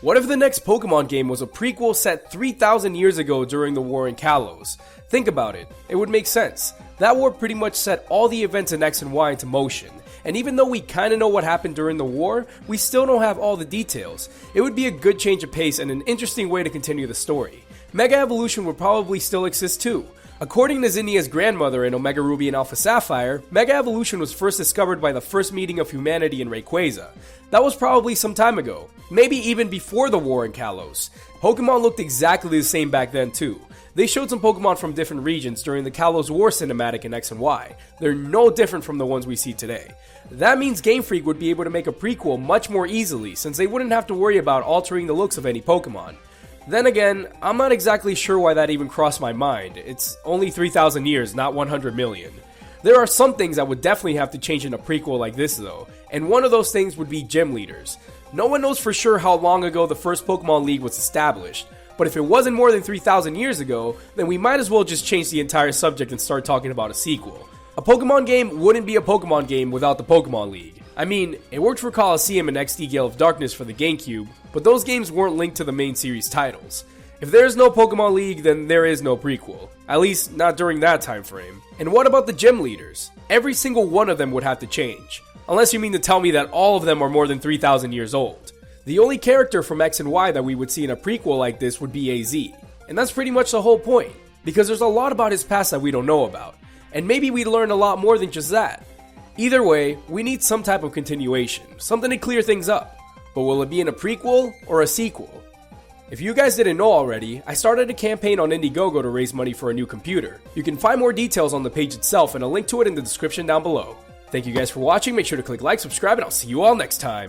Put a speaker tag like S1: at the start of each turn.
S1: What if the next Pokemon game was a prequel set 3,000 years ago during the war in Kalos? Think about it, it would make sense. That war pretty much set all the events in X and Y into motion, and even though we kinda know what happened during the war, we still don't have all the details. It would be a good change of pace and an interesting way to continue the story. Mega Evolution would probably still exist too. According to Zinnia's grandmother in Omega Ruby and Alpha Sapphire, Mega Evolution was first discovered by the first meeting of humanity in Rayquaza. That was probably some time ago, maybe even before the war in Kalos. Pokemon looked exactly the same back then too. They showed some Pokemon from different regions during the Kalos War cinematic in X and Y. They're no different from the ones we see today. That means Game Freak would be able to make a prequel much more easily since they wouldn't have to worry about altering the looks of any Pokemon. Then again, I'm not exactly sure why that even crossed my mind. It's only 3,000 years, not 100 million. There are some things that would definitely have to change in a prequel like this though, and one of those things would be gym leaders. No one knows for sure how long ago the first Pokemon League was established, but if it wasn't more than 3,000 years ago, then we might as well just change the entire subject and start talking about a sequel. A Pokemon game wouldn't be a Pokemon game without the Pokemon League. I mean, it worked for Coliseum and XD Gale of Darkness for the GameCube, but those games weren't linked to the main series titles. If there is no Pokemon League, then there is no prequel. At least, not during that time frame. And what about the gym leaders? Every single one of them would have to change. Unless you mean to tell me that all of them are more than 3,000 years old. The only character from X and Y that we would see in a prequel like this would be AZ. And that's pretty much the whole point, because there's a lot about his past that we don't know about. And maybe we'd learn a lot more than just that. Either way, we need some type of continuation, something to clear things up. But will it be in a prequel or a sequel? If you guys didn't know already, I started a campaign on Indiegogo to raise money for a new computer. You can find more details on the page itself and a link to it in the description down below. Thank you guys for watching, make sure to click like, subscribe, and I'll see you all next time.